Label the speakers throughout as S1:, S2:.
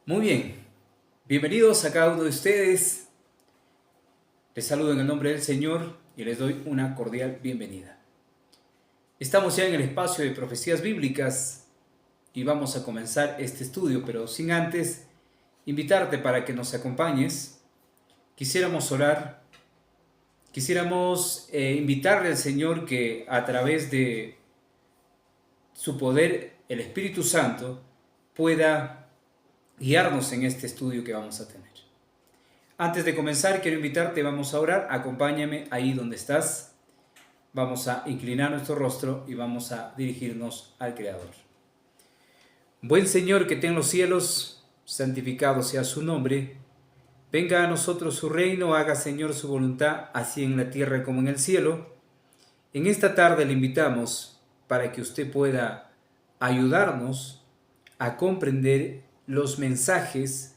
S1: Muy bien, bienvenidos a cada uno de ustedes. Les saludo en el nombre del Señor y les doy una cordial bienvenida. Estamos ya en el espacio de profecías bíblicas y vamos a comenzar este estudio, pero sin antes invitarte para que nos acompañes. Quisiéramos orar, quisiéramos invitarle al Señor que a través de su poder, el Espíritu Santo, pueda guiarnos en este estudio que vamos a tener. Antes de comenzar, quiero invitarte, vamos a orar. Acompáñame ahí donde estás. Vamos a inclinar nuestro rostro y vamos a dirigirnos al Creador. Buen Señor que está en los cielos, santificado sea su nombre. Venga a nosotros su reino, haga Señor su voluntad, así en la tierra como en el cielo. En esta tarde le invitamos para que usted pueda ayudarnos a comprender los mensajes,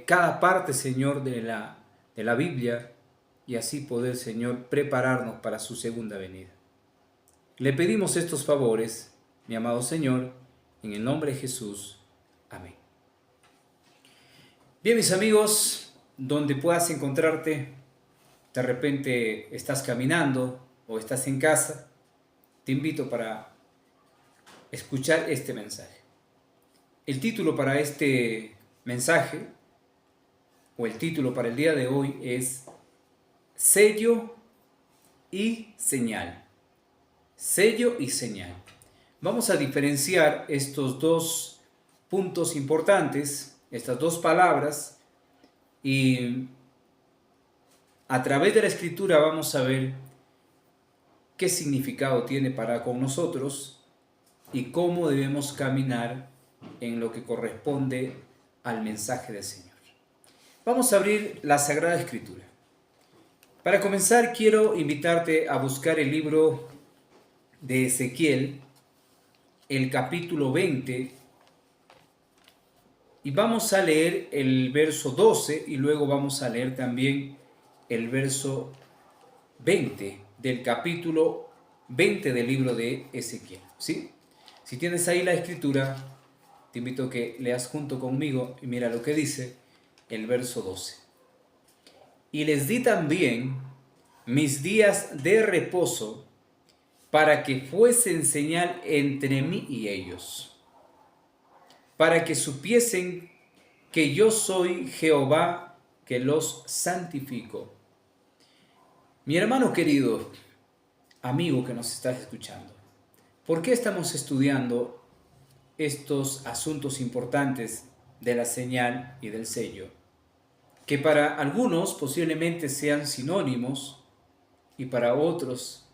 S1: cada parte, Señor, de la Biblia, y así poder, Señor, prepararnos para su segunda venida. Le pedimos estos favores, mi amado Señor, en el nombre de Jesús. Amén. Bien, mis amigos, donde puedas encontrarte, de repente estás caminando o estás en casa, te invito para escuchar este mensaje. El título para este mensaje, o el título para el día de hoy, es Sello y señal. Sello y señal. Vamos a diferenciar estos dos puntos importantes, estas dos palabras, y a través de la escritura vamos a ver qué significado tiene para con nosotros y cómo debemos caminar en lo que corresponde al mensaje del Señor. Vamos a abrir la Sagrada Escritura. Para comenzar, quiero invitarte a buscar el libro de Ezequiel, el capítulo 20, y vamos a leer el verso 12 y luego vamos a leer también el verso 20 del capítulo 20 del libro de Ezequiel, ¿sí? Si tienes ahí la escritura, te invito a que leas junto conmigo y mira lo que dice el verso 12. Y les di también mis días de reposo para que fuesen señal entre mí y ellos, para que supiesen que yo soy Jehová que los santifico. Mi hermano querido, amigo que nos estás escuchando, ¿por qué estamos estudiando estos asuntos importantes de la señal y del sello? Que para algunos posiblemente sean sinónimos y para otros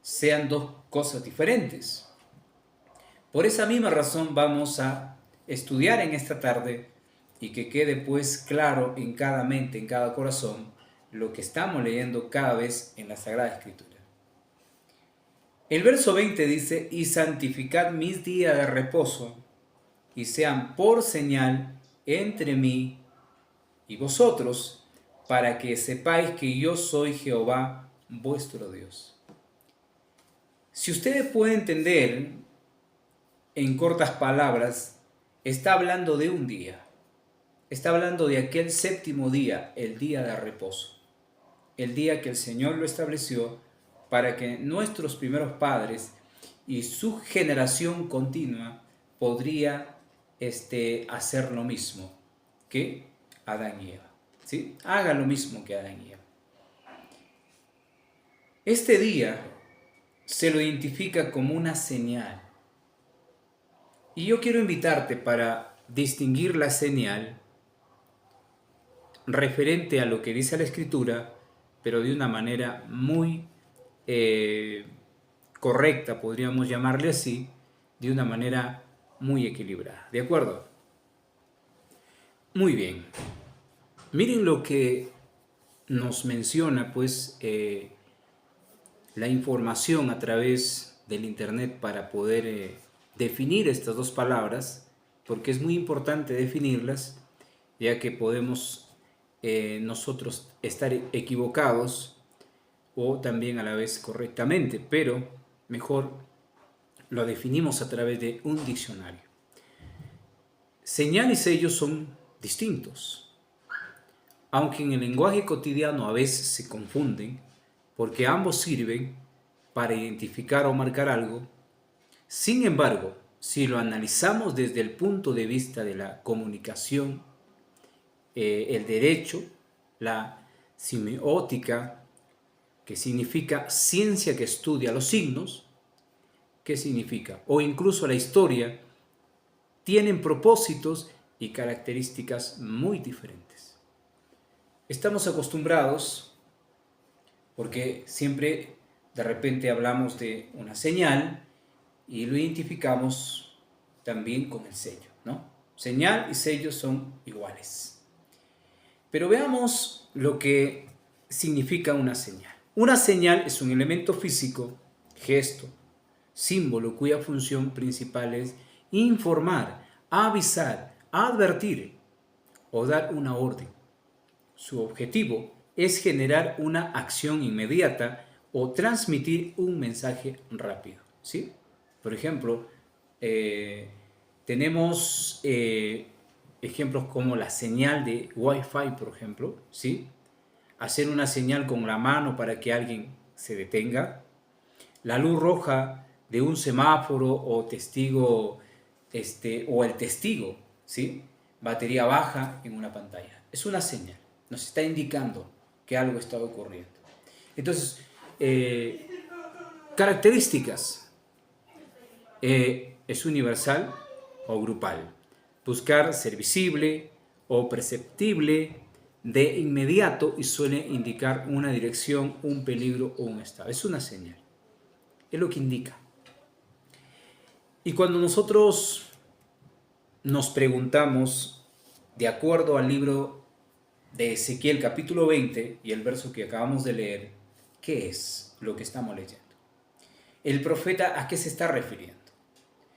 S1: sean dos cosas diferentes. Por esa misma razón vamos a estudiar en esta tarde y que quede pues claro en cada mente, en cada corazón, lo que estamos leyendo cada vez en la Sagrada Escritura. El verso 20 dice: y santificad mis días de reposo, y sean por señal entre mí y vosotros, para que sepáis que yo soy Jehová vuestro Dios. Si ustedes pueden entender, en cortas palabras, está hablando de un día. Está hablando de aquel séptimo día, el día de reposo. El día que el Señor lo estableció para que nuestros primeros padres y su generación continua podría hacer lo mismo que Adán y Eva. ¿Sí? Haga lo mismo que Adán y Eva. Este día se lo identifica como una señal. Y yo quiero invitarte para distinguir la señal referente a lo que dice la Escritura, pero de una manera muy correcta, podríamos llamarle así, de una manera muy equilibrada. ¿De acuerdo? Muy bien. Miren lo que nos menciona, pues, la información a través del internet para poder definir estas dos palabras, porque es muy importante definirlas, ya que podemos nosotros estar equivocados o también a la vez correctamente, pero mejor lo definimos a través de un diccionario. señal y sello son distintos, aunque en el lenguaje cotidiano a veces se confunden, porque ambos sirven para identificar o marcar algo. Sin embargo, si lo analizamos desde el punto de vista de la comunicación, el derecho, la semiótica, que significa ciencia que estudia los signos, ¿qué significa? O incluso la historia, tienen propósitos y características muy diferentes. Estamos acostumbrados, porque siempre de repente hablamos de una señal y lo identificamos también con el sello, ¿no? Señal y sello son iguales. Pero veamos lo que significa una señal. Una señal es un elemento físico, gesto, símbolo cuya función principal es informar, avisar, advertir o dar una orden. Su objetivo es generar una acción inmediata o transmitir un mensaje rápido, ¿sí? Por ejemplo, tenemos ejemplos como la señal de Wi-Fi, por ejemplo, ¿sí? Hacer una señal con la mano para que alguien se detenga, la luz roja de un semáforo o testigo, o el testigo, ¿sí? Batería baja en una pantalla. Es una señal, nos está indicando que algo está ocurriendo. Entonces, características, es universal o grupal. Buscar ser visible o perceptible de inmediato y suele indicar una dirección, un peligro o un estado. Es una señal. Es lo que indica. Y cuando nosotros nos preguntamos, de acuerdo al libro de Ezequiel capítulo 20 y el verso que acabamos de leer, ¿qué es lo que estamos leyendo? El profeta, ¿a qué se está refiriendo?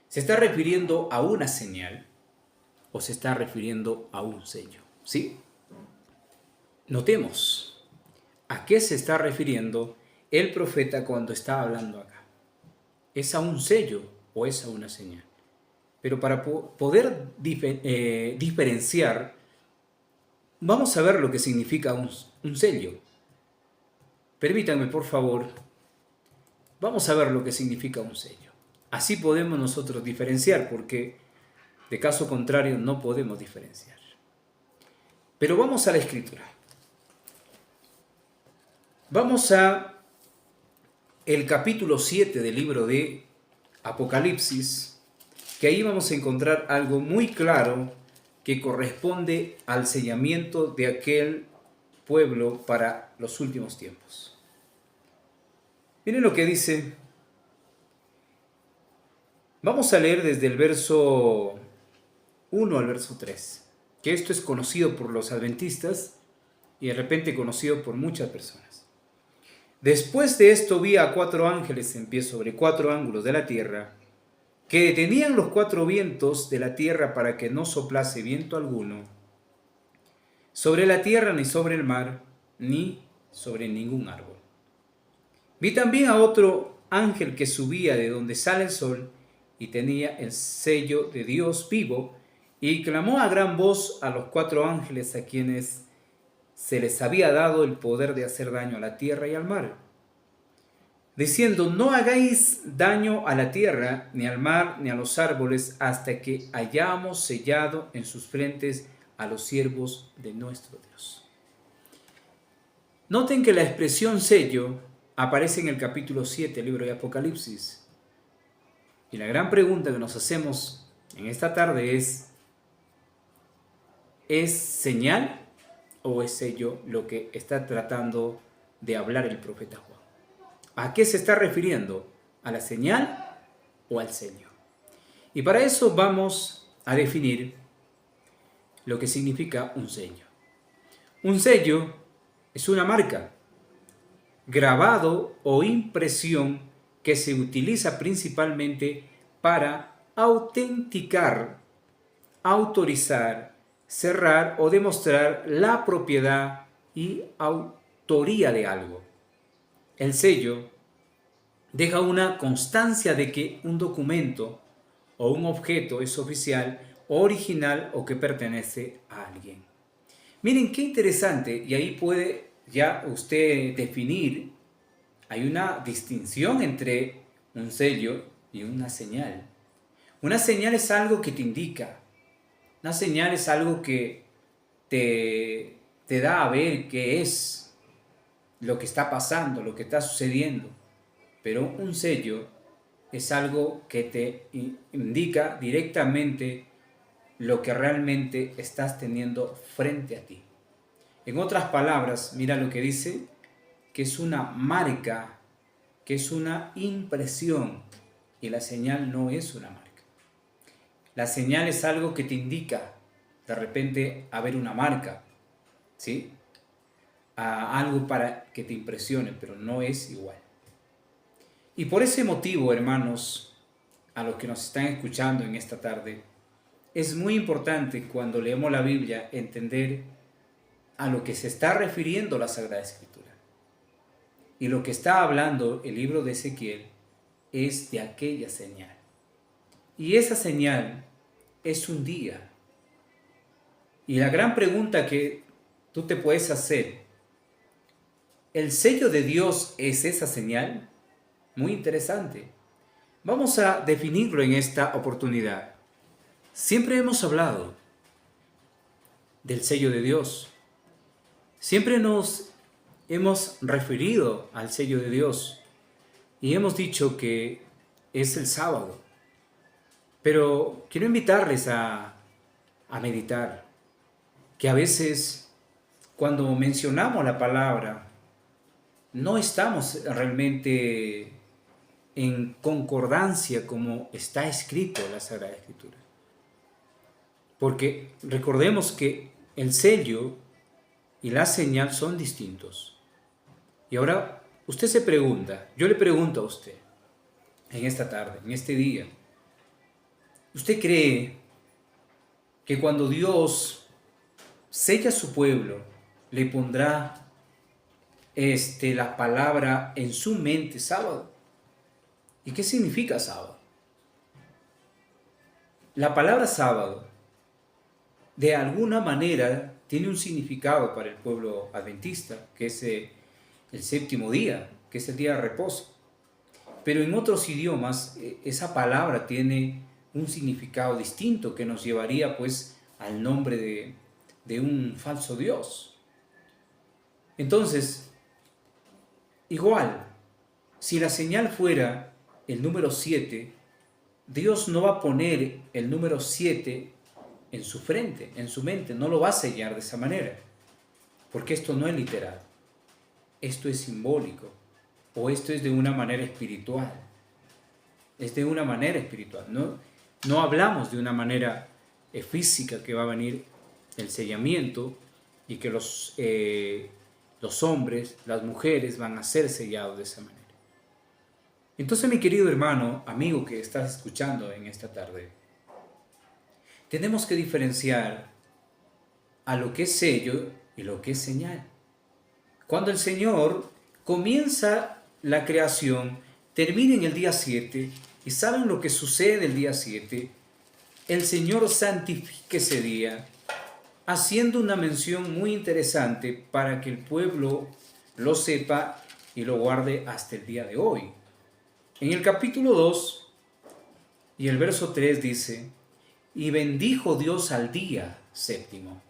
S1: ¿Se está refiriendo a una señal o se está refiriendo a un sello? ¿Sí? Notemos, ¿a qué se está refiriendo el profeta cuando está hablando acá? ¿Es a un sello o es a una señal? Pero para poder diferenciar, vamos a ver lo que significa un sello. Permítanme, por favor, vamos a ver lo que significa un sello. Así podemos nosotros diferenciar, porque de caso contrario no podemos diferenciar. Pero vamos a la Escritura. Vamos a el capítulo 7 del libro de Apocalipsis, que ahí vamos a encontrar algo muy claro que corresponde al sellamiento de aquel pueblo para los últimos tiempos. Miren lo que dice. Vamos a leer desde el verso 1 al verso 3, que esto es conocido por los adventistas y de repente conocido por muchas personas. Después de esto vi a 4 ángeles en pie sobre 4 ángulos de la tierra, que detenían los 4 vientos de la tierra para que no soplase viento alguno sobre la tierra, ni sobre el mar, ni sobre ningún árbol. Vi también a otro ángel que subía de donde sale el sol y tenía el sello de Dios vivo, y clamó a gran voz a los 4 ángeles a quienes se les había dado el poder de hacer daño a la tierra y al mar, diciendo: no hagáis daño a la tierra, ni al mar, ni a los árboles, hasta que hayamos sellado en sus frentes a los siervos de nuestro Dios. Noten que la expresión sello aparece en el capítulo 7 del libro de Apocalipsis. Y la gran pregunta que nos hacemos en esta tarde ¿es señal o es sello lo que está tratando de hablar el profeta Juan? ¿A qué se está refiriendo? ¿A la señal o al sello? Y para eso vamos a definir lo que significa un sello. Un sello es una marca, grabado o impresión que se utiliza principalmente para autenticar, autorizar, cerrar o demostrar la propiedad y autoría de algo. El sello deja una constancia de que un documento o un objeto es oficial original o que pertenece a alguien. Miren qué interesante, y ahí puede ya usted definir, hay una distinción entre un sello y una señal. Una señal es algo que te indica, una señal es algo que te da a ver qué es lo que está pasando, lo que está sucediendo. Pero un sello es algo que te indica directamente lo que realmente estás teniendo frente a ti. En otras palabras, mira lo que dice, que es una marca, que es una impresión, y la señal no es una marca. La señal es algo que te indica, de repente, a ver una marca, ¿sí? A algo para que te impresione, pero no es igual. Y por ese motivo, hermanos, a los que nos están escuchando en esta tarde, es muy importante cuando leemos la Biblia entender a lo que se está refiriendo la Sagrada Escritura. Y lo que está hablando el libro de Ezequiel es de aquella señal. Y esa señal es un día. Y la gran pregunta que tú te puedes hacer, ¿el sello de Dios es esa señal? Muy interesante. Vamos a definirlo en esta oportunidad. Siempre hemos hablado del sello de Dios. Siempre nos hemos referido al sello de Dios y hemos dicho que es el sábado. Pero quiero invitarles a meditar que a veces cuando mencionamos la palabra no estamos realmente en concordancia como está escrito en la Sagrada Escritura. Porque recordemos que el sello y la señal son distintos. Y ahora usted se pregunta, yo le pregunto a usted, en esta tarde, en este día, ¿usted cree que cuando Dios sella a su pueblo, le pondrá la palabra en su mente sábado? ¿Y qué significa sábado? La palabra sábado, de alguna manera, tiene un significado para el pueblo adventista, que es el séptimo día, que es el día de reposo. Pero en otros idiomas, esa palabra tiene un significado distinto que nos llevaría pues al nombre de un falso Dios. Entonces, igual, si la señal fuera el número 7, Dios no va a poner el número 7 en su frente, en su mente, no lo va a sellar de esa manera, porque esto no es literal, esto es simbólico, o esto es de una manera espiritual, es de una manera espiritual, no hablamos de una manera física que va a venir el sellamiento y que los hombres, las mujeres van a ser sellados de esa manera. Entonces, mi querido hermano, amigo que estás escuchando en esta tarde, tenemos que diferenciar a lo que es sello y lo que es señal. Cuando el Señor comienza la creación, termina en el día 7, y saben lo que sucede el día 7, el Señor santifica ese día, haciendo una mención muy interesante para que el pueblo lo sepa y lo guarde hasta el día de hoy. En el capítulo 2 y el verso 3 dice, y bendijo Dios al día séptimo.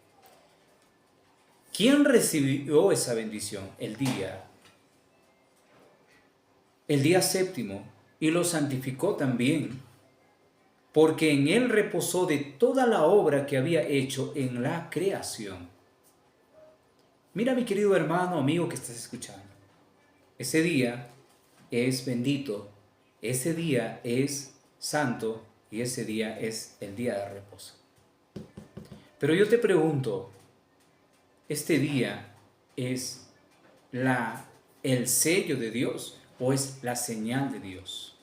S1: ¿Quién recibió esa bendición? El día séptimo, y lo santificó también, porque en él reposó de toda la obra que había hecho en la creación. Mira, mi querido hermano, amigo que estás escuchando, ese día es bendito, ese día es santo y ese día es el día de reposo. Pero yo te pregunto, ¿este día es el sello de Dios o es la señal de Dios?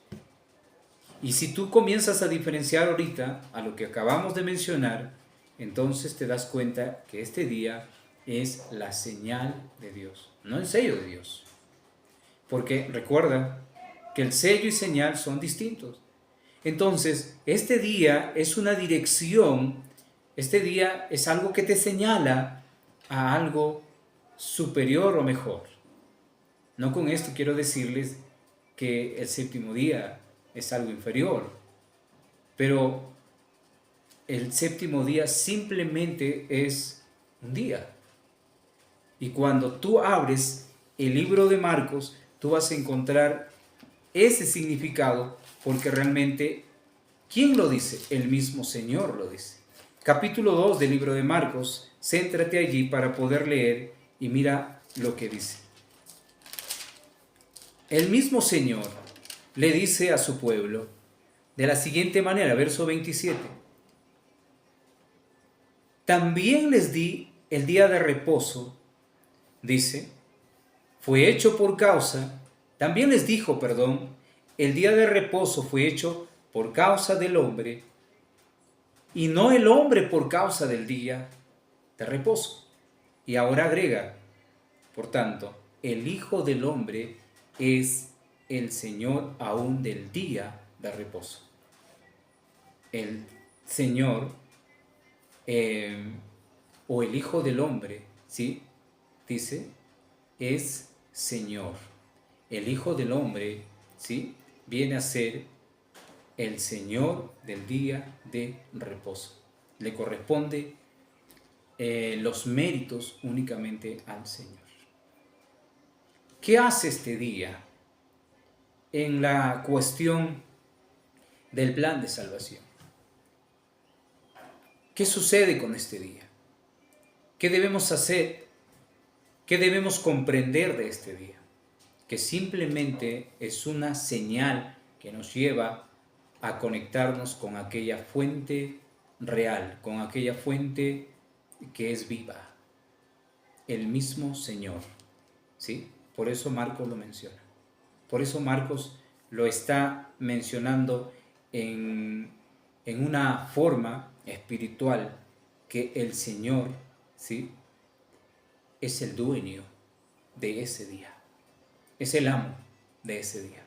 S1: Y si tú comienzas a diferenciar ahorita a lo que acabamos de mencionar, entonces te das cuenta que este día es la señal de Dios, no el sello de Dios. Porque recuerda que el sello y señal son distintos. Entonces, este día es una dirección, este día es algo que te señala a algo superior o mejor. No con esto quiero decirles que el séptimo día es algo inferior, pero el séptimo día simplemente es un día. Y cuando tú abres el libro de Marcos, tú vas a encontrar ese significado, porque realmente, ¿quién lo dice? El mismo Señor lo dice. Capítulo 2 del libro de Marcos, céntrate allí para poder leer y mira lo que dice. El mismo Señor le dice a su pueblo de la siguiente manera, verso 27. También les di el día de reposo, dice, también les dijo, el día de reposo fue hecho por causa del hombre, y no el hombre por causa del día de reposo. Y ahora agrega, por tanto, el Hijo del Hombre es el Señor aún del día de reposo. El Señor o el Hijo del Hombre, ¿sí? Dice, es Señor. El Hijo del Hombre, ¿sí? Viene a ser el Señor del día de reposo. Le corresponde los méritos únicamente al Señor. ¿Qué hace este día en la cuestión del plan de salvación? ¿Qué sucede con este día? ¿Qué debemos hacer? ¿Qué debemos comprender de este día? Que simplemente es una señal que nos lleva a conectarnos con aquella fuente real, con aquella fuente que es viva, el mismo Señor, ¿sí? Por eso Marcos lo menciona. Por eso Marcos lo está mencionando en una forma espiritual, que el Señor, ¿sí? Es el dueño de ese día, es el amo de ese día.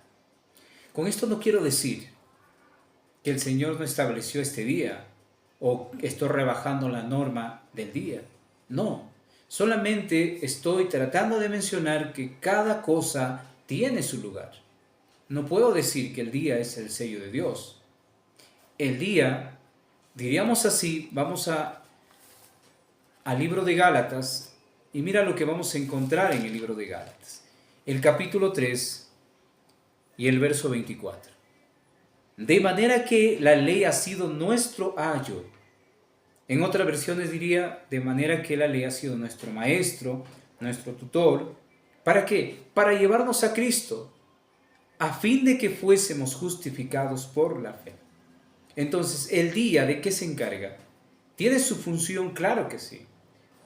S1: Con esto no quiero decir que el Señor no estableció este día o estoy rebajando la norma del día. No, solamente estoy tratando de mencionar que cada cosa tiene su lugar. No puedo decir que el día es el sello de Dios. El día, diríamos así, vamos al libro de Gálatas y mira lo que vamos a encontrar en el libro de Gálatas. El capítulo 3 y el verso 24. De manera que la ley ha sido nuestro ayo. En otras versiones diría, de manera que la ley ha sido nuestro maestro, nuestro tutor. ¿Para qué? Para llevarnos a Cristo, a fin de que fuésemos justificados por la fe. Entonces, ¿el día de qué se encarga? ¿Tiene su función? Claro que sí.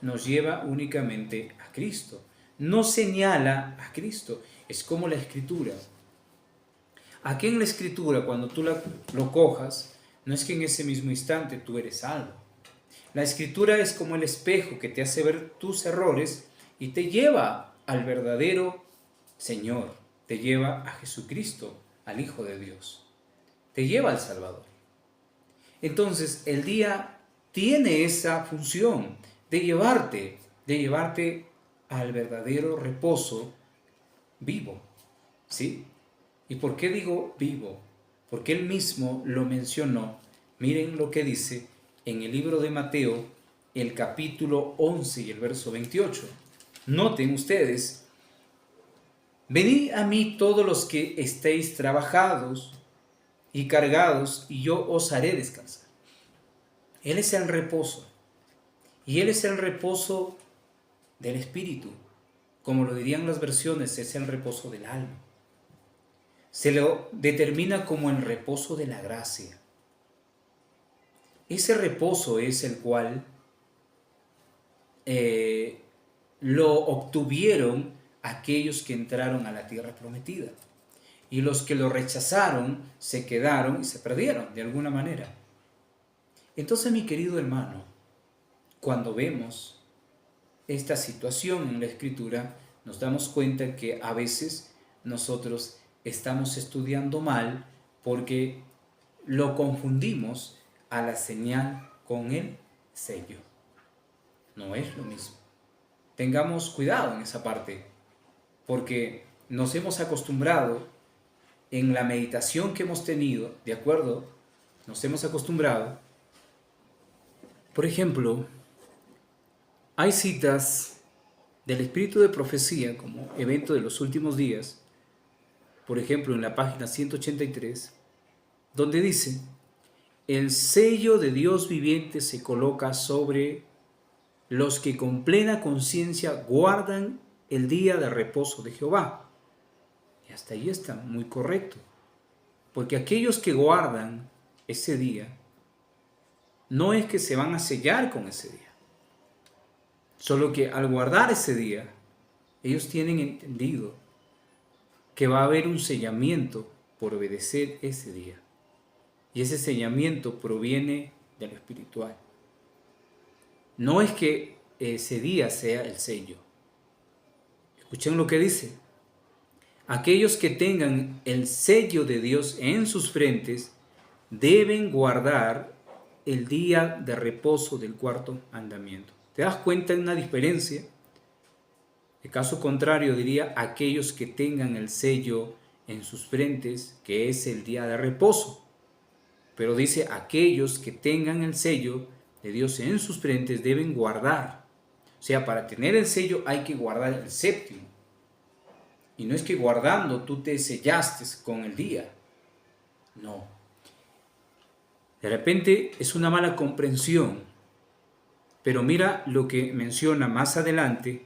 S1: Nos lleva únicamente a Cristo. Nos señala a Cristo. Es como la Escritura. Aquí en la Escritura, cuando tú lo cojas, no es que en ese mismo instante tú eres salvo. La Escritura es como el espejo que te hace ver tus errores y te lleva al verdadero Señor. Te lleva a Jesucristo, al Hijo de Dios. Te lleva al Salvador. Entonces, el día tiene esa función de llevarte al verdadero reposo vivo, ¿sí? ¿Y por qué digo vivo? Porque él mismo lo mencionó. Miren lo que dice en el libro de Mateo, el capítulo 11 y el verso 28. Noten ustedes, venid a mí todos los que estéis trabajados y cargados, y yo os haré descansar. Él es el reposo, y Él es el reposo del espíritu. Como lo dirían las versiones, es el reposo del alma. Se lo determina como el reposo de la gracia. Ese reposo es el cual lo obtuvieron aquellos que entraron a la tierra prometida. Y los que lo rechazaron se quedaron y se perdieron de alguna manera. Entonces, mi querido hermano, cuando vemos esta situación en la Escritura, nos damos cuenta que a veces nosotros estamos estudiando mal porque lo confundimos a la señal con el sello. No es lo mismo. Tengamos cuidado en esa parte, porque nos hemos acostumbrado en la meditación que hemos tenido, ¿de acuerdo? Nos hemos acostumbrado. Por ejemplo, hay citas del espíritu de profecía como evento de los últimos días, por ejemplo en la página 183, donde dice: el sello de Dios viviente se coloca sobre los que con plena conciencia guardan el día de reposo de Jehová. Y hasta ahí está muy correcto, porque aquellos que guardan ese día, no es que se van a sellar con ese día, solo que al guardar ese día, ellos tienen entendido que va a haber un sellamiento por obedecer ese día. Y ese sellamiento proviene de lo espiritual. No es que ese día sea el sello. Escuchen lo que dice: aquellos que tengan el sello de Dios en sus frentes deben guardar el día de reposo del cuarto mandamiento. ¿Te das cuenta de una diferencia? En caso contrario diría aquellos que tengan el sello en sus frentes, que es el día de reposo. Pero dice aquellos que tengan el sello de Dios en sus frentes deben guardar. O sea, para tener el sello hay que guardar el séptimo. Y no es que guardando tú te sellaste con el día. No. De repente es una mala comprensión. Pero mira lo que menciona más adelante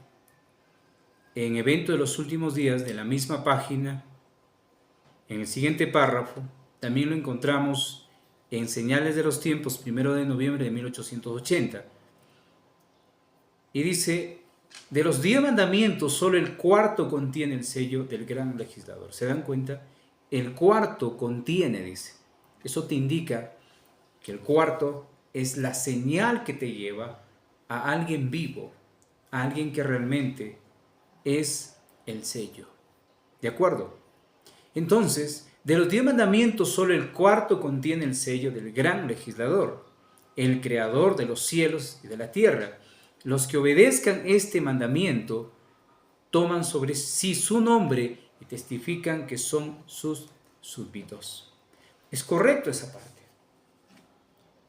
S1: en Evento de los Últimos Días de la misma página. En el siguiente párrafo también lo encontramos en Señales de los Tiempos, 1 de noviembre de 1880. Y dice: de los 10 mandamientos, solo el cuarto contiene el sello del gran legislador. ¿Se dan cuenta? El cuarto contiene, dice. Eso te indica que el cuarto es la señal que te lleva a alguien vivo, a alguien que realmente es el sello. ¿De acuerdo? Entonces, de los 10 mandamientos, solo el cuarto contiene el sello del gran legislador, el creador de los cielos y de la tierra. Los que obedezcan este mandamiento toman sobre sí su nombre y testifican que son sus súbditos. Es correcto esa parte.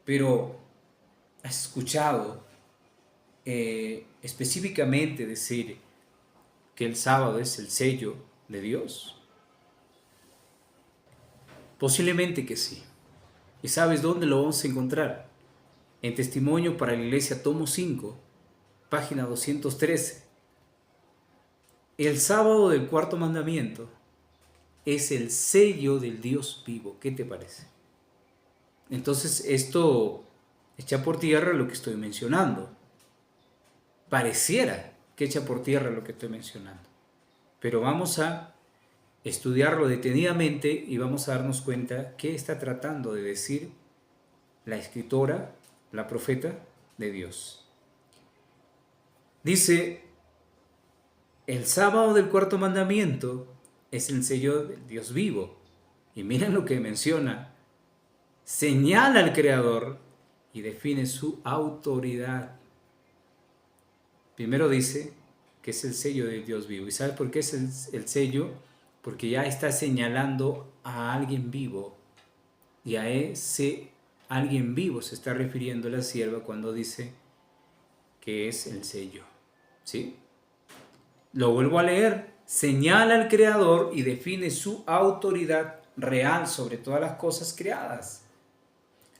S1: Pero, ¿has escuchado específicamente decir que el sábado es el sello de Dios? Posiblemente que sí. ¿Y sabes dónde lo vamos a encontrar? En Testimonio para la Iglesia, tomo 5, página 213. El sábado del cuarto mandamiento es el sello del Dios vivo. ¿Qué te parece? Entonces esto echa por tierra lo que estoy mencionando. Pareciera que echa por tierra lo que estoy mencionando. Pero vamos a estudiarlo detenidamente y vamos a darnos cuenta qué está tratando de decir la escritora, la profeta de Dios. Dice: el sábado del cuarto mandamiento es el sello del Dios vivo. Y miren lo que menciona: señala al Creador y define su autoridad. Primero dice que es el sello del Dios vivo. ¿Y sabes por qué es el sello? Porque ya está señalando a alguien vivo. Y a ese alguien vivo se está refiriendo la sierva cuando dice que es el sello. ¿Sí? Lo vuelvo a leer: señala al Creador y define su autoridad real sobre todas las cosas creadas.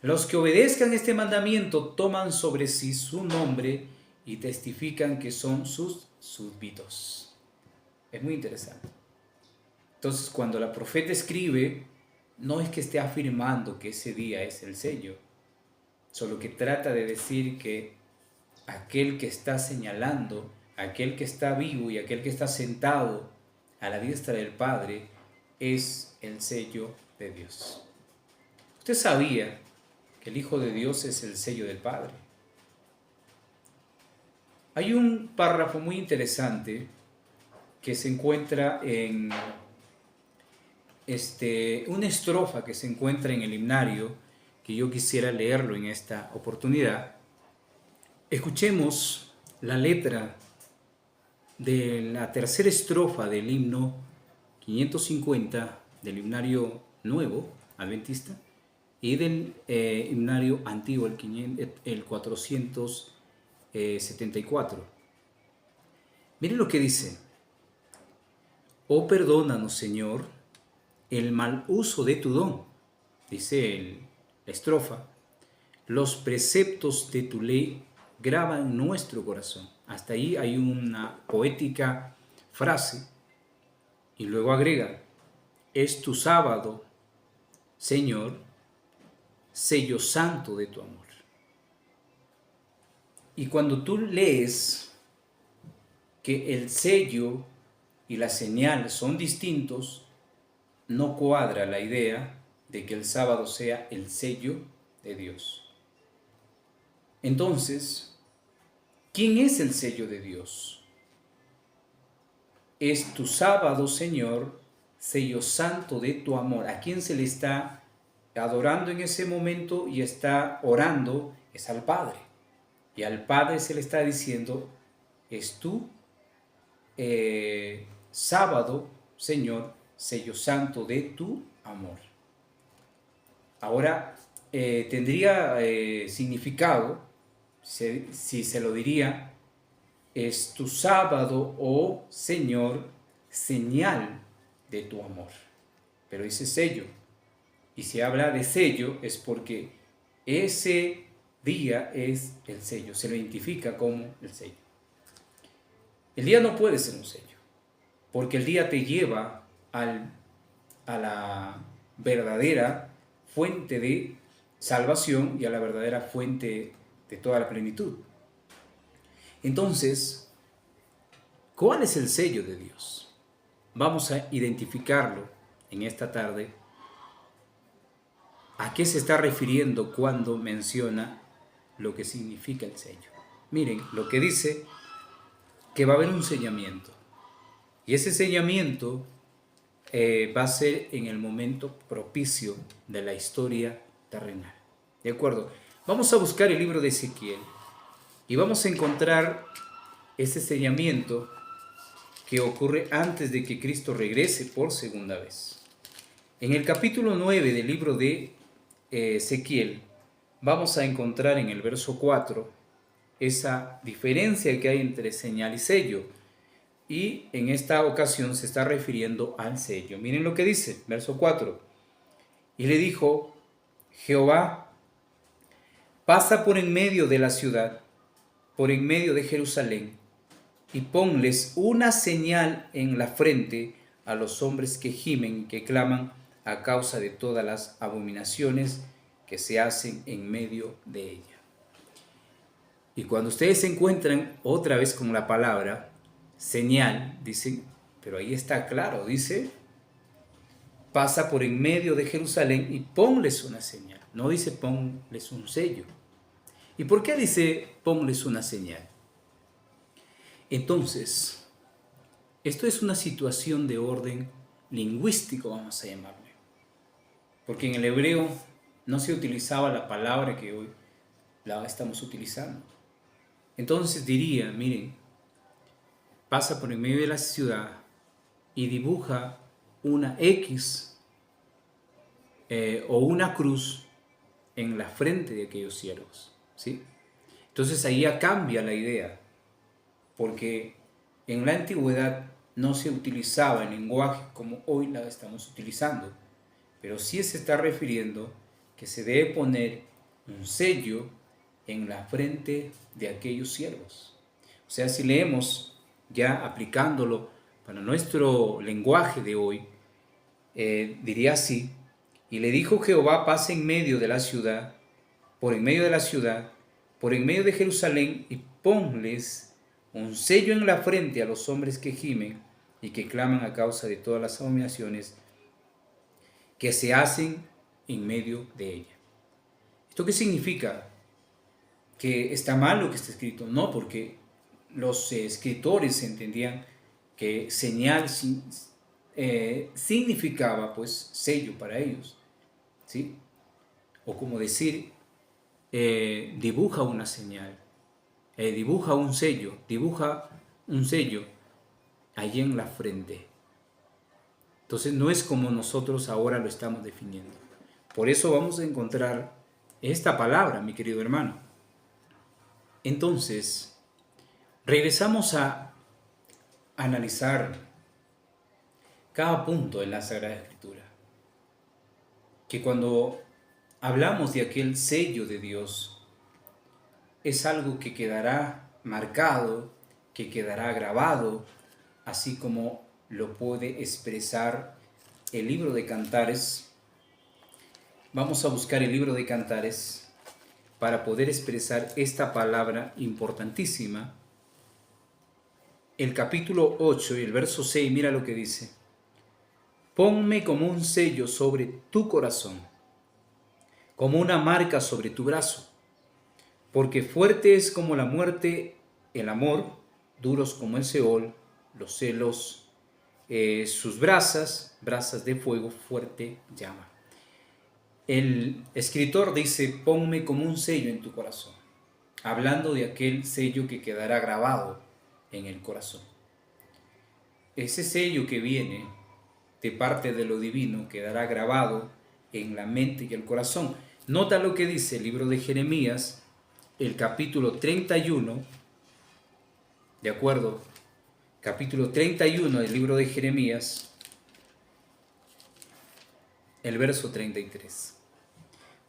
S1: Los que obedezcan este mandamiento toman sobre sí su nombre y testifican que son sus súbditos. Es muy interesante. Entonces, cuando la profeta escribe, no es que esté afirmando que ese día es el sello, solo que trata de decir que aquel que está señalando, aquel que está vivo y aquel que está sentado a la diestra del Padre es el sello de Dios. ¿Usted sabía que el Hijo de Dios es el sello del Padre? Hay un párrafo muy interesante que se encuentra en una estrofa que se encuentra en el himnario, que yo quisiera leerlo en esta oportunidad. Escuchemos la letra de la tercera estrofa del himno 550 del himnario nuevo adventista y del himnario antiguo, el 474. Miren lo que dice: oh, perdónanos, Señor, el mal uso de tu don, dice la estrofa, los preceptos de tu ley graban nuestro corazón. Hasta ahí hay una poética frase y luego agrega: es tu sábado, Señor, sello santo de tu amor. Y cuando tú lees que el sello y la señal son distintos, no cuadra la idea de que el sábado sea el sello de Dios. Entonces, ¿quién es el sello de Dios? Es tu sábado, Señor, sello santo de tu amor. ¿A quién se le está adorando en ese momento y está orando? Es al Padre. Y al Padre se le está diciendo: es tu sábado, Señor, sello santo de tu amor. Ahora, tendría significado si se lo diría: es tu sábado, oh Señor, señal de tu amor. Pero dice sello. Y si habla de sello es porque ese día es el sello, se lo identifica como el sello. El día no puede ser un sello, porque el día te lleva a la verdadera fuente de salvación y a la verdadera fuente de toda la plenitud. Entonces, ¿cuál es el sello de Dios? Vamos a identificarlo en esta tarde. ¿A qué se está refiriendo cuando menciona lo que significa el sello? Miren, lo que dice que va a haber un sellamiento. Y ese sellamiento va a ser en el momento propicio de la historia terrenal. ¿De acuerdo? Vamos a buscar el libro de Ezequiel y vamos a encontrar ese sellamiento que ocurre antes de que Cristo regrese por segunda vez. En el capítulo 9 del libro de Ezequiel, vamos a encontrar en el verso 4 esa diferencia que hay entre señal y sello. Y en esta ocasión se está refiriendo al sello. Miren lo que dice, verso 4. Y le dijo Jehová: pasa por en medio de la ciudad, por en medio de Jerusalén, y ponles una señal en la frente a los hombres que gimen y que claman a causa de todas las abominaciones que se hacen en medio de ella. Y cuando ustedes se encuentran otra vez con la palabra señal, dicen, pero ahí está claro, dice, pasa por en medio de Jerusalén y ponles una señal. No dice ponles un sello. ¿Y por qué dice ponles una señal? Entonces, esto es una situación de orden lingüístico, vamos a llamarle. Porque en el hebreo no se utilizaba la palabra que hoy la estamos utilizando. Entonces diría, miren, pasa por en medio de la ciudad y dibuja una X o una cruz en la frente de aquellos siervos, ¿sí? Entonces ahí ya cambia la idea, porque en la antigüedad no se utilizaba el lenguaje como hoy la estamos utilizando, pero sí se está refiriendo que se debe poner un sello en la frente de aquellos siervos. O sea, si leemos ya aplicándolo para nuestro lenguaje de hoy, diría así: y le dijo Jehová: pasa en medio de la ciudad, por en medio de la ciudad, por en medio de Jerusalén, y ponles un sello en la frente a los hombres que gimen y que claman a causa de todas las abominaciones que se hacen en medio de ella. ¿Esto qué significa? ¿Que está mal lo que está escrito? No, porque los escritores entendían que señal significaba pues sello para ellos, ¿sí? O como decir, dibuja una señal, dibuja un sello allí en la frente. Entonces no es como nosotros ahora lo estamos definiendo. Por eso vamos a encontrar esta palabra, mi querido hermano. Entonces, regresamos a analizar cada punto en la Sagrada Escritura. Que cuando hablamos de aquel sello de Dios, es algo que quedará marcado, que quedará grabado, así como lo puede expresar el libro de Cantares. Vamos a buscar el libro de Cantares para poder expresar esta palabra importantísima. El capítulo 8 y el verso 6, mira lo que dice. Ponme como un sello sobre tu corazón, como una marca sobre tu brazo, porque fuerte es como la muerte el amor, duros como el Seol, los celos, sus brasas de fuego fuerte llama. El escritor dice, ponme como un sello en tu corazón, hablando de aquel sello que quedará grabado en el corazón. Ese sello que viene de parte de lo divino quedará grabado en la mente y el corazón. Nota lo que dice el libro de Jeremías, el capítulo 31, ¿de acuerdo? Capítulo 31 del libro de Jeremías, el verso 33.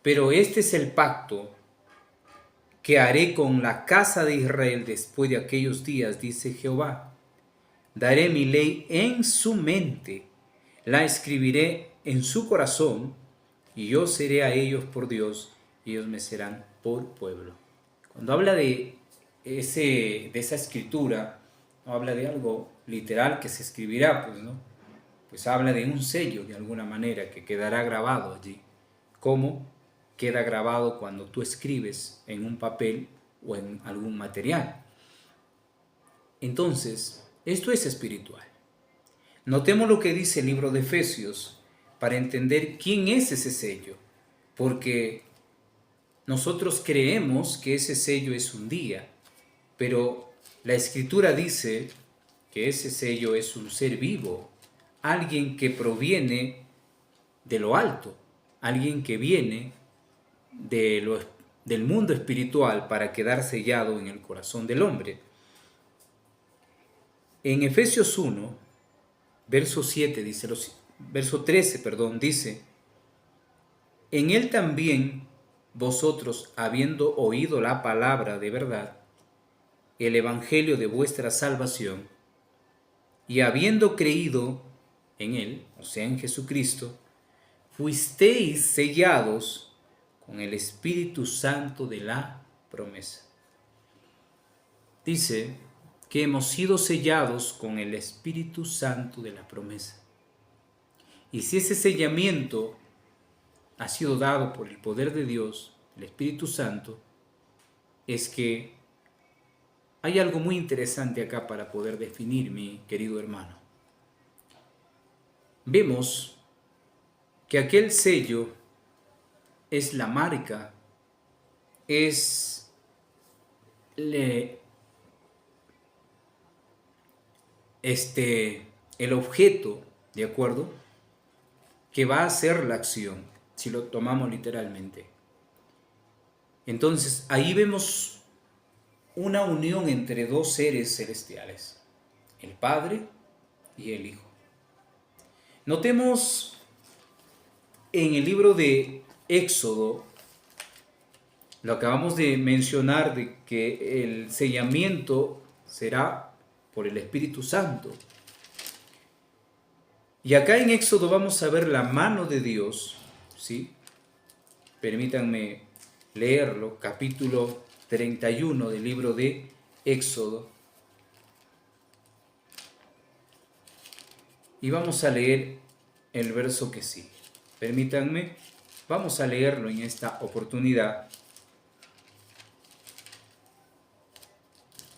S1: Pero este es el pacto que haré con la casa de Israel después de aquellos días, dice Jehová. Daré mi ley en su mente, la escribiré en su corazón, y yo seré a ellos por Dios, y ellos me serán por pueblo. Cuando habla de esa escritura, no habla de algo literal que se escribirá, pues, ¿no? Pues habla de un sello, de alguna manera, que quedará grabado allí. ¿Cómo queda grabado cuando tú escribes en un papel o en algún material? Entonces, esto es espiritual. Notemos lo que dice el libro de Efesios para entender quién es ese sello, porque nosotros creemos que ese sello es un día, pero la Escritura dice que ese sello es un ser vivo, alguien que proviene de lo alto, alguien que viene del mundo espiritual para quedar sellado en el corazón del hombre. En Efesios 1, verso 7 dice, verso 13, perdón, dice, en él también vosotros, habiendo oído la palabra de verdad, el evangelio de vuestra salvación, y habiendo creído en él, o sea, en Jesucristo, fuisteis sellados con el Espíritu Santo de la promesa. Dice que hemos sido sellados con el Espíritu Santo de la promesa. Y si ese sellamiento ha sido dado por el poder de Dios, el Espíritu Santo, es que hay algo muy interesante acá para poder definir, mi querido hermano. Vemos que aquel sello es la marca, es el objeto, ¿de acuerdo?, que va a hacer la acción, si lo tomamos literalmente. Entonces, ahí vemos una unión entre dos seres celestiales, el Padre y el Hijo. Notemos en el libro de Éxodo, lo acabamos de mencionar, de que el sellamiento será por el Espíritu Santo. Y acá en Éxodo vamos a ver la mano de Dios, ¿sí? Permítanme leerlo, capítulo 31 del libro de Éxodo. Y vamos a leer el verso que sigue. Permítanme, vamos a leerlo en esta oportunidad.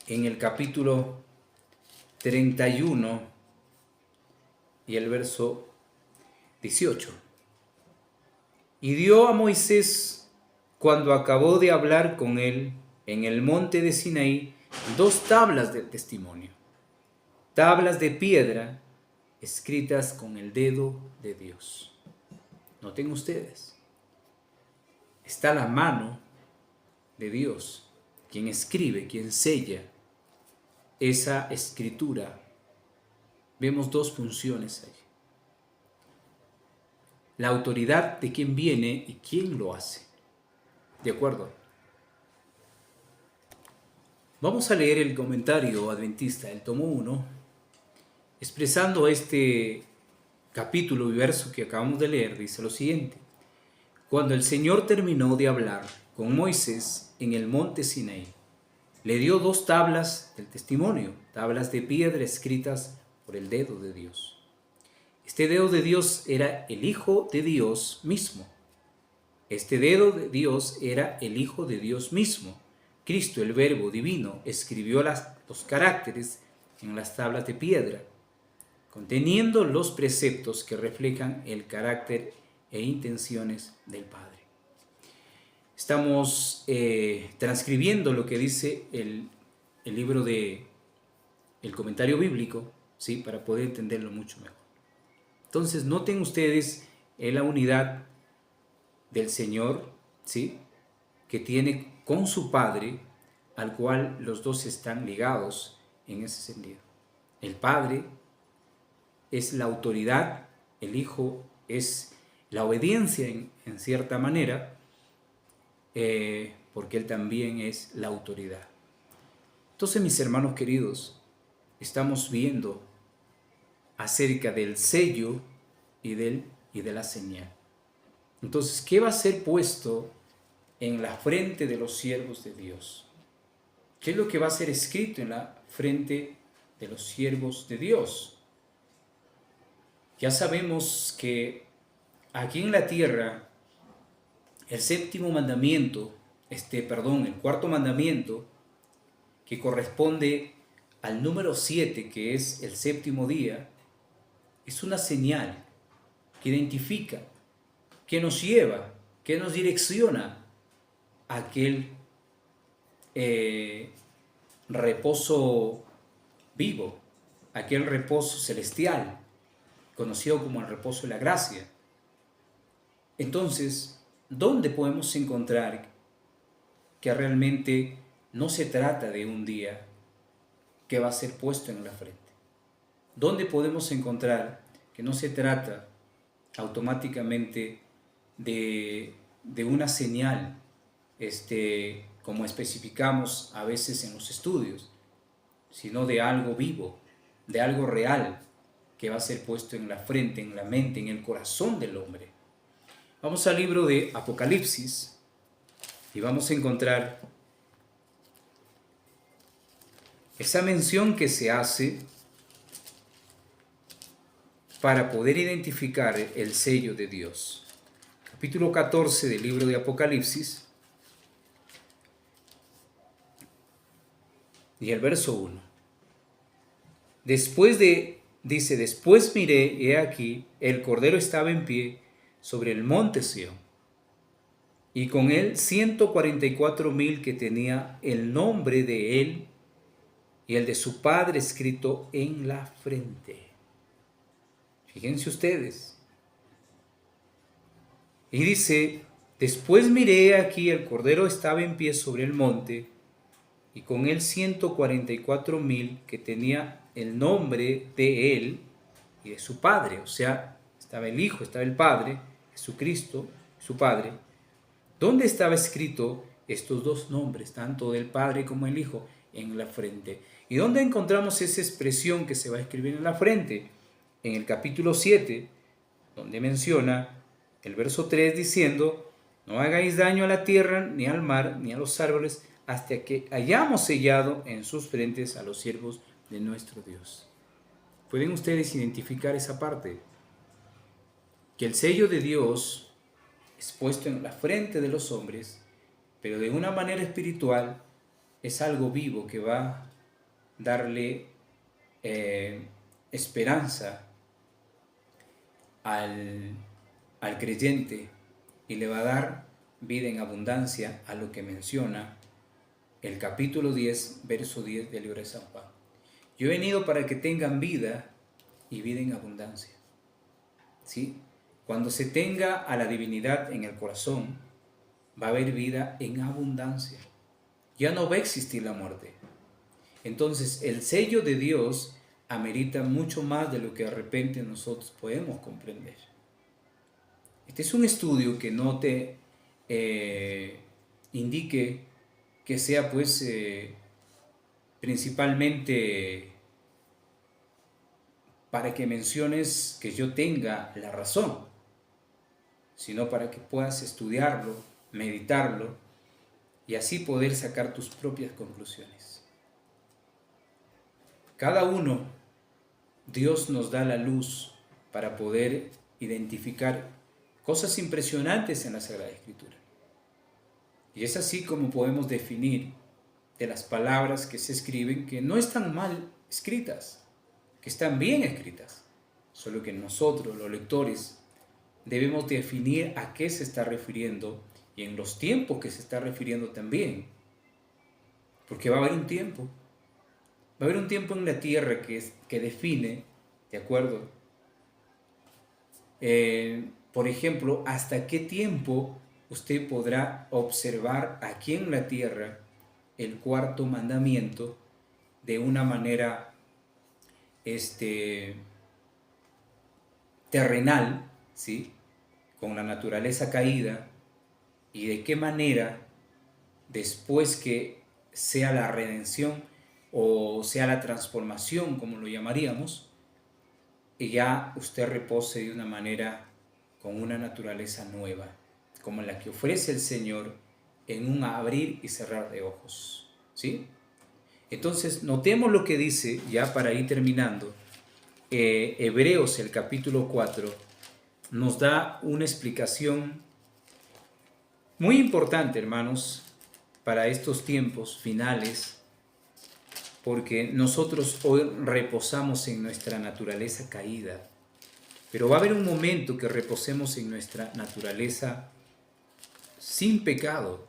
S1: En el capítulo 31 y el verso 18. Y dio a Moisés, cuando acabó de hablar con él en el monte de Sinaí, 2 tablas del testimonio, tablas de piedra escritas con el dedo de Dios. Noten ustedes, está la mano de Dios, quien escribe, quien sella esa escritura. Vemos 2 funciones allí. La autoridad de quién viene y quién lo hace. ¿De acuerdo? Vamos a leer el comentario adventista, el tomo 1, expresando este capítulo y verso que acabamos de leer. Dice lo siguiente: cuando el Señor terminó de hablar con Moisés en el monte Sinaí, le dio 2 tablas del testimonio, tablas de piedra escritas por el dedo de Dios. Este dedo de Dios era el Hijo de Dios mismo. Este dedo de Dios era el Hijo de Dios mismo. Cristo, el Verbo divino, escribió los caracteres en las tablas de piedra, conteniendo los preceptos que reflejan el carácter e intenciones del Padre. Estamos transcribiendo lo que dice el libro de el comentario bíblico, ¿sí? Para poder entenderlo mucho mejor. Entonces, noten ustedes la unidad del Señor, ¿sí? Que tiene con su Padre, al cual los dos están ligados en ese sentido. El Padre es la autoridad, el Hijo es la obediencia en cierta manera, porque Él también es la autoridad. Entonces, mis hermanos queridos, estamos viendo acerca del sello y de la señal. Entonces, ¿qué va a ser puesto en la frente de los siervos de Dios? ¿Qué es lo que va a ser escrito en la frente de los siervos de Dios? Ya sabemos que aquí en la tierra, el cuarto mandamiento, que corresponde al número 7, que es el séptimo día, es una señal que identifica, que nos lleva, que nos direcciona a aquel reposo vivo, aquel reposo celestial, conocido como el reposo de la gracia. Entonces, ¿dónde podemos encontrar que realmente no se trata de un día que va a ser puesto en la frente? ¿Dónde podemos encontrar que no se trata automáticamente de una señal, como especificamos a veces en los estudios, sino de algo vivo, de algo real que va a ser puesto en la frente, en la mente, en el corazón del hombre? Vamos al libro de Apocalipsis y vamos a encontrar esa mención que se hace para poder identificar el sello de Dios. Capítulo 14 del libro de Apocalipsis y el verso 1. Después miré, he aquí, el Cordero estaba en pie sobre el monte Sión, y con él 144,000 que tenía el nombre de él y el de su Padre escrito en la frente. Fíjense ustedes. Y dice: después miré aquí, el Cordero estaba en pie sobre el monte, y con él 144,000 que tenía el nombre de él y de su Padre. O sea, estaba el Hijo, estaba el Padre, Jesucristo, su Padre. ¿Dónde estaba escrito estos 2 nombres, tanto del Padre como el Hijo? En la frente. ¿Y dónde encontramos esa expresión que se va a escribir en la frente? En el capítulo 7, donde menciona el verso 3 diciendo: no hagáis daño a la tierra, ni al mar, ni a los árboles, hasta que hayamos sellado en sus frentes a los siervos de nuestro Dios. ¿Pueden ustedes identificar esa parte? Que el sello de Dios es puesto en la frente de los hombres, pero de una manera espiritual es algo vivo que va a darle esperanza al, al creyente y le va a dar vida en abundancia a lo que menciona el capítulo 10, verso 10 del libro de San Juan. Yo he venido para que tengan vida y vida en abundancia. ¿Sí? Cuando se tenga a la divinidad en el corazón, va a haber vida en abundancia. Ya no va a existir la muerte. Entonces, el sello de Dios amerita mucho más de lo que de repente nosotros podemos comprender. Este es un estudio que no te indique que sea pues principalmente para que menciones que yo tenga la razón, sino para que puedas estudiarlo, meditarlo y así poder sacar tus propias conclusiones. Cada uno, Dios nos da la luz para poder identificar cosas impresionantes en la Sagrada Escritura. Y es así como podemos definir de las palabras que se escriben que no están mal escritas, que están bien escritas, solo que nosotros, los lectores, debemos definir a qué se está refiriendo y en los tiempos que se está refiriendo también, porque va a haber un tiempo en la tierra que define, ¿de acuerdo? Por ejemplo, hasta qué tiempo usted podrá observar aquí en la tierra el cuarto mandamiento de una manera terrenal, ¿sí? Con la naturaleza caída, y de qué manera después que sea la redención o sea la transformación, como lo llamaríamos, y ya usted repose de una manera con una naturaleza nueva, como la que ofrece el Señor en un abrir y cerrar de ojos, ¿sí? Entonces, notemos lo que dice, ya para ir terminando, Hebreos, el capítulo 4, nos da una explicación muy importante, hermanos, para estos tiempos finales, porque nosotros hoy reposamos en nuestra naturaleza caída, pero va a haber un momento que reposemos en nuestra naturaleza sin pecado.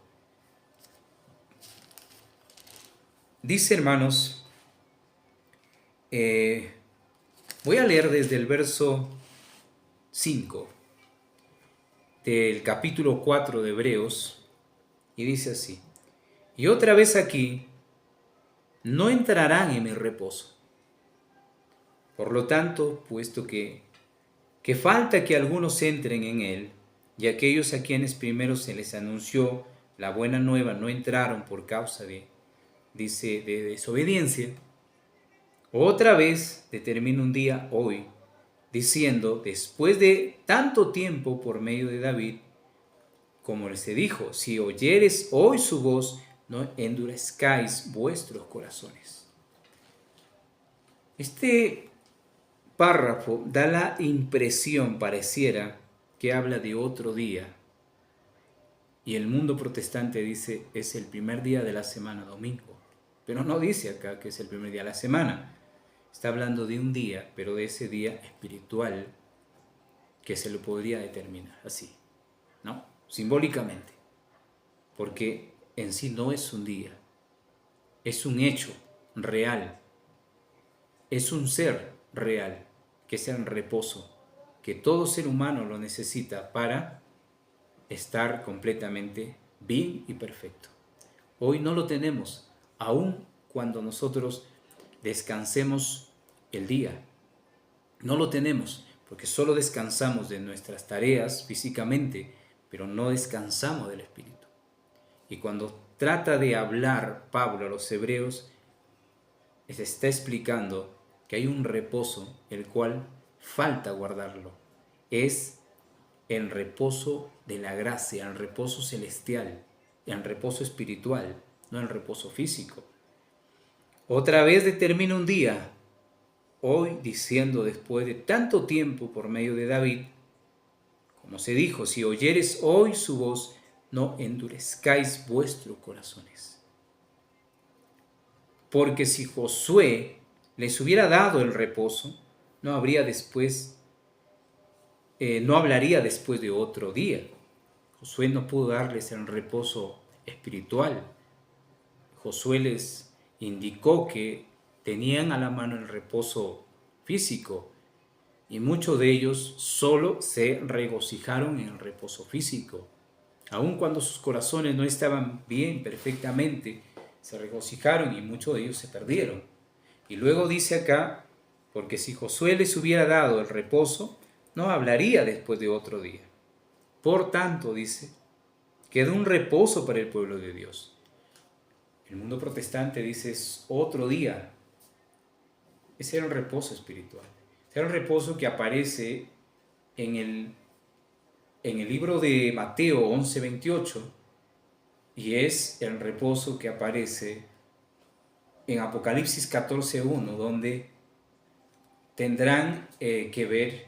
S1: Dice, hermanos, voy a leer desde el verso 5 del capítulo 4 de Hebreos, y dice así: y otra vez aquí, no entrarán en mi reposo. Por lo tanto, puesto que falta que algunos entren en él, y aquellos a quienes primero se les anunció la buena nueva no entraron por causa de desobediencia, otra vez determina un día hoy, diciendo, después de tanto tiempo por medio de David, como les dijo, si oyeres hoy su voz, no endurezcáis vuestros corazones. Este párrafo da la impresión, pareciera, que habla de otro día. Y el mundo protestante dice, es el primer día de la semana, domingo. Pero no dice acá que es el primer día de la semana. Está hablando de un día, pero de ese día espiritual que se lo podría determinar así, ¿no? Simbólicamente. Porque en sí no es un día, es un hecho real, es un ser real, que sea en reposo, que todo ser humano lo necesita para estar completamente bien y perfecto. Hoy no lo tenemos, aun cuando nosotros descansemos el día. No lo tenemos, porque solo descansamos de nuestras tareas físicamente, pero no descansamos del espíritu. Y cuando trata de hablar Pablo a los hebreos, les está explicando que hay un reposo el cual falta guardarlo. Es el reposo de la gracia, el reposo celestial, el reposo espiritual, no el reposo físico. Otra vez determina un día, hoy diciendo después de tanto tiempo por medio de David, como se dijo, si oyeres hoy su voz, no endurezcáis vuestros corazones. Porque si Josué les hubiera dado el reposo, no habría después no hablaría después de otro día. Josué no pudo darles el reposo espiritual. Josué les indicó que tenían a la mano el reposo físico y muchos de ellos solo se regocijaron en el reposo físico. Aun cuando sus corazones no estaban bien perfectamente, se regocijaron y muchos de ellos se perdieron. Y luego dice acá, porque si Josué les hubiera dado el reposo, no hablaría después de otro día. Por tanto, dice, quedó un reposo para el pueblo de Dios. El mundo protestante dice es otro día. Ese era el reposo espiritual. Ese era el reposo que aparece en el libro de Mateo 11:28 y es el reposo que aparece en Apocalipsis 14:1, donde tendrán que ver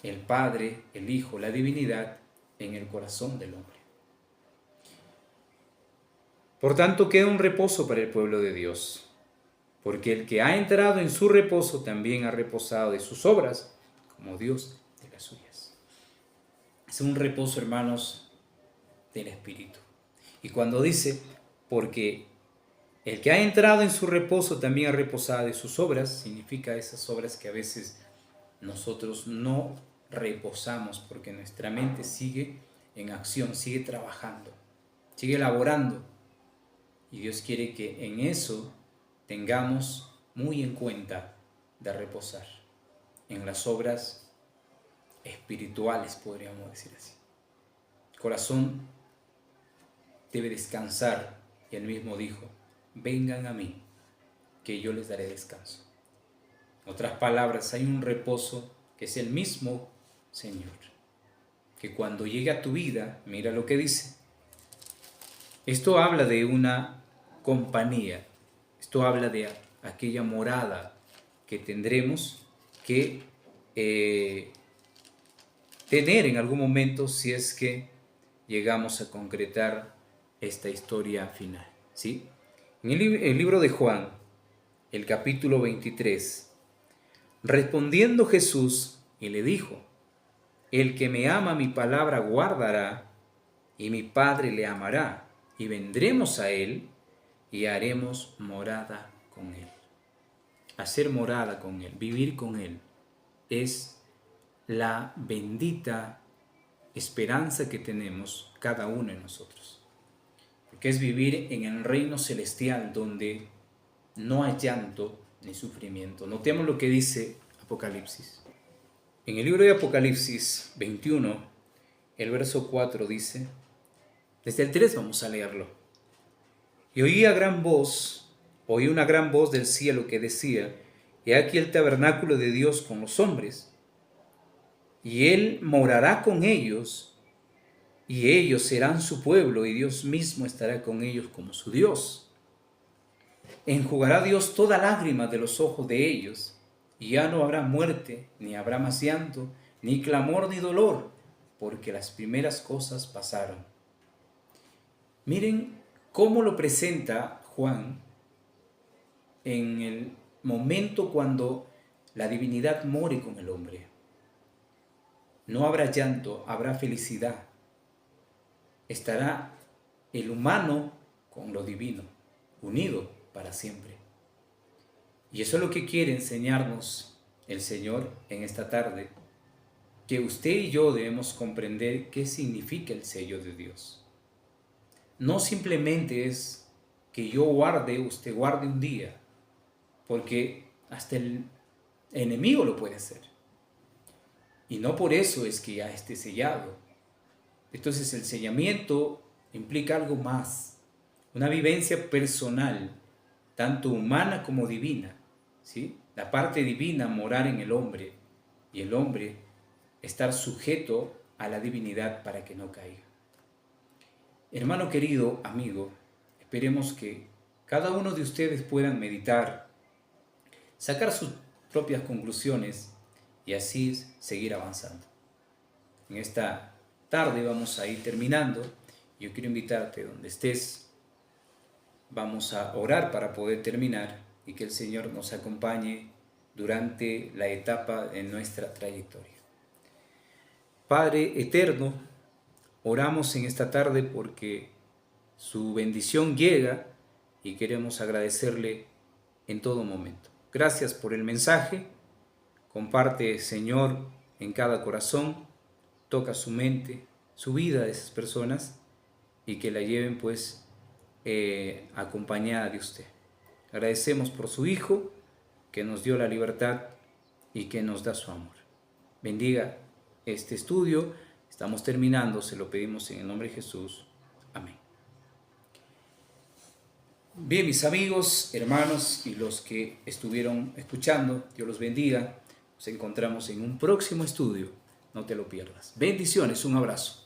S1: el Padre, el Hijo, la divinidad en el corazón del hombre. Por tanto, queda un reposo para el pueblo de Dios, porque el que ha entrado en su reposo también ha reposado de sus obras, como Dios de las suyas. Es un reposo, hermanos, del Espíritu. Y cuando dice, porque el que ha entrado en su reposo también ha reposado de sus obras, significa esas obras que a veces nosotros no reposamos porque nuestra mente sigue en acción, sigue trabajando, sigue elaborando. Y Dios quiere que en eso tengamos muy en cuenta de reposar, en las obras espirituales, podríamos decir así. El corazón debe descansar y él mismo dijo, vengan a mí, que yo les daré descanso. En otras palabras, hay un reposo que es el mismo Señor, que cuando llegue a tu vida, mira lo que dice. Esto habla de una compañía, esto habla de aquella morada que tendremos que tener en algún momento si es que llegamos a concretar esta historia final, ¿sí? En el libro de Juan, el capítulo 23, respondiendo Jesús y le dijo, el que me ama mi palabra guardará, y mi Padre le amará, y vendremos a él y haremos morada con él. Hacer morada con él, vivir con él, es la bendita esperanza que tenemos cada uno de nosotros. Porque es vivir en el reino celestial donde no hay llanto ni sufrimiento. Notemos lo que dice Apocalipsis. En el libro de Apocalipsis 21, el verso 4 dice, desde el 3 vamos a leerlo. Y oí una gran voz del cielo que decía, he aquí el tabernáculo de Dios con los hombres, y él morará con ellos, y ellos serán su pueblo, y Dios mismo estará con ellos como su Dios. Enjugará Dios toda lágrima de los ojos de ellos, y ya no habrá muerte, ni habrá más llanto, ni clamor, ni dolor, porque las primeras cosas pasaron. Miren cómo lo presenta Juan en el momento cuando la divinidad more con el hombre. No habrá llanto, habrá felicidad. Estará el humano con lo divino, unido para siempre. Y eso es lo que quiere enseñarnos el Señor en esta tarde, que usted y yo debemos comprender qué significa el sello de Dios. No simplemente es que yo guarde, usted guarde un día, porque hasta el enemigo lo puede hacer. Y no por eso es que ya esté sellado. Entonces el sellamiento implica algo más, una vivencia personal, tanto humana como divina, ¿sí? La parte divina morar en el hombre y el hombre estar sujeto a la divinidad para que no caiga. Hermano querido, amigo, esperemos que cada uno de ustedes puedan meditar, sacar sus propias conclusiones y así seguir avanzando. En esta tarde vamos a ir terminando. Yo quiero invitarte donde estés. Vamos a orar para poder terminar y que el Señor nos acompañe durante la etapa de nuestra trayectoria. Padre eterno, oramos en esta tarde porque su bendición llega y queremos agradecerle en todo momento. Gracias por el mensaje. Comparte, Señor, en cada corazón, toca su mente, su vida de esas personas y que la lleven pues acompañada de usted. Agradecemos por su Hijo que nos dio la libertad y que nos da su amor. Bendiga este estudio. Estamos terminando, se lo pedimos en el nombre de Jesús. Amén. Bien, mis amigos, hermanos y los que estuvieron escuchando, Dios los bendiga. Nos encontramos en un próximo estudio. No te lo pierdas. Bendiciones, un abrazo.